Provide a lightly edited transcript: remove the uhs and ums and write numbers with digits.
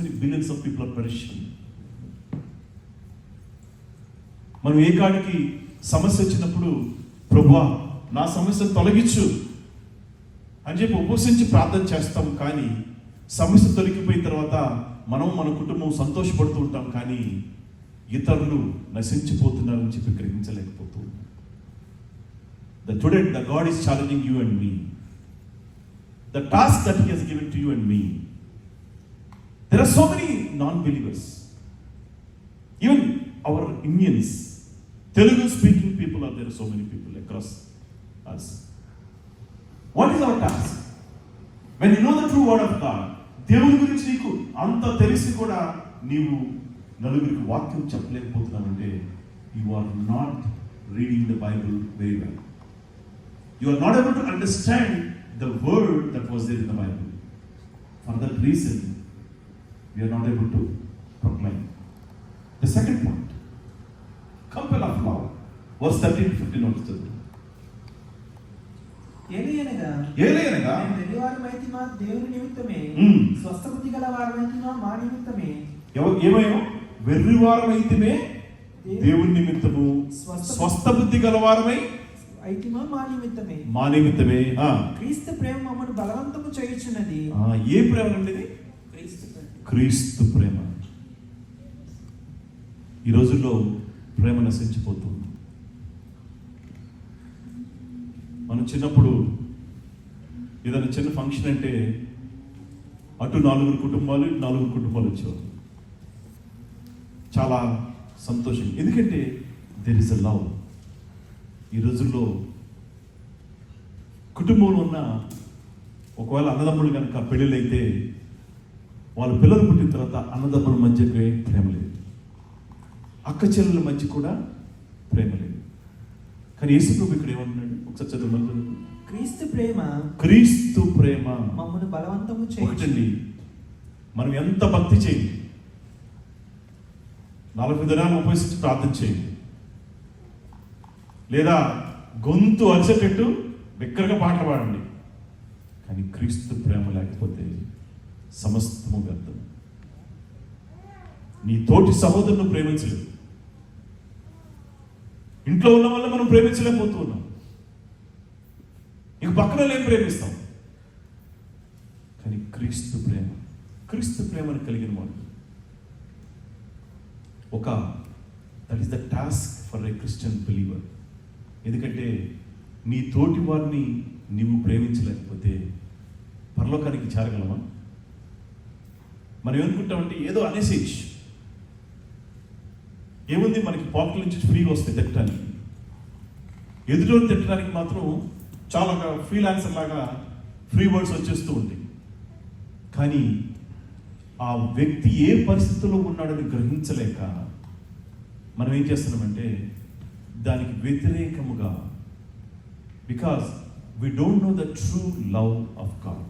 many billions of people are perishing. మనం ఏ కాడికి సమస్య వచ్చినప్పుడు ప్రభువా నా సమస్య తొలగించు అని చెప్పి ఉపవసించి ప్రార్థన చేస్తాం. కానీ సమస్య తొలగిపోయిన తర్వాత మనం మన కుటుంబం సంతోషపడుతూ ఉంటాం, కానీ ఇతరులు నశించిపోతున్నారని చెప్పి గ్రహించలేకపోతూ ఉంటాం. Today the God is challenging you and me. The task that He has given to you and me. There are so many non-believers, even our Indians, Telugu speaking people are there, so many people across us. What is our task? When you know the true word of God, దేవుని గురించి నీకు అంత తెలిసి కూడా నీవు నలుగురికి వాక్యం చెప్పలేకపోతున్నావంటే you are not reading the Bible very well. You are not able to understand the word that was there in the Bible. For that reason, we are not able to proclaim. The second point, compel of love. Verse 13-15 also. ఏలయనగా మేము వెర్రివారమైతిమా దేవుని నిమిత్తమే, స్వస్థబుద్ధి గల వారమైతిమా మా నిమిత్తమే. ఏమేమో వెర్రివారమైతిమే దేవుని నిమిత్తము, స్వస్థబుద్ధి గల వారమై అయితిమా మా నిమిత్తమే. మా నిమిత్తమే. క్రీస్తు ప్రేమ మమ్మను బలవంతము చేయుచున్నది. ఏ ప్రేమ అండి ఇది? క్రీస్తు ప్రేమ. ఈ రోజుల్లో ప్రేమ నశించిపోతుంది. మనం చిన్నప్పుడు ఏదైనా చిన్న ఫంక్షన్ అంటే అటు 4 కుటుంబాలు 4 కుటుంబాలు వచ్చేవారు. చాలా సంతోషం, ఎందుకంటే దెర్ ఇస్ అ లవ్. ఈ రోజుల్లో కుటుంబంలో ఉన్న ఒకవేళ అన్నదమ్ములు కనుక పెళ్ళిళ్ళు అయితే వాళ్ళ పిల్లలు పుట్టిన తర్వాత అన్నదమ్ముల మధ్యకే ప్రేమ లేదు, అక్క చెల్లెల మధ్య కూడా ప్రేమ లేదు. కానీ యేసు ప్రభు ఇక్కడ ఏమంటున్నాడు? ఒకసారి చదువు. క్రీస్తు ప్రేమ మమ్మల్ని బలవంతము చేయుచు. ఒకటండి, మనం ఎంత భక్తి చేయండి, 40 దినాలు ఉపవసించి ప్రార్థన చేయండి, లేదా గొంతు అరిచేటట్టు బిక్కరగా పాటలు పాడండి, కానీ క్రీస్తు ప్రేమ లేకపోతే సమస్తము వ్యర్థం. నీ తోటి సహోదరుని ప్రేమించలేదు, ఇంట్లో ఉన్న వల్ల మనం ప్రేమించలేకపోతూ ఉన్నాం. ఇక పక్కన ఏం ప్రేమిస్తాం? కానీ క్రీస్తు ప్రేమను కలిగిన వాడు that is the task for a Christian believer. ఎందుకంటే నీ తోటి వారిని నీవు ప్రేమించలేకపోతే పరలోకానికి చేరగలమా? మనం ఏమనుకుంటామంటే ఏదో అనేసేజ్ ఏముంది, మనకి పాకెట్ నుంచి ఫ్రీగా వస్తాయి తిట్టడానికి. ఎదుటోని తిట్టడానికి మాత్రం చాలా ఫ్రీలాన్సర్ లాగా ఫ్రీ వర్డ్స్ వచ్చేస్తూ ఉంటాయి. కానీ ఆ వ్యక్తి ఏ పరిస్థితుల్లో ఉన్నాడని గ్రహించలేక మనం ఏం చేస్తున్నామంటే దానికి వ్యతిరేకముగా, because we don't know the true love of God.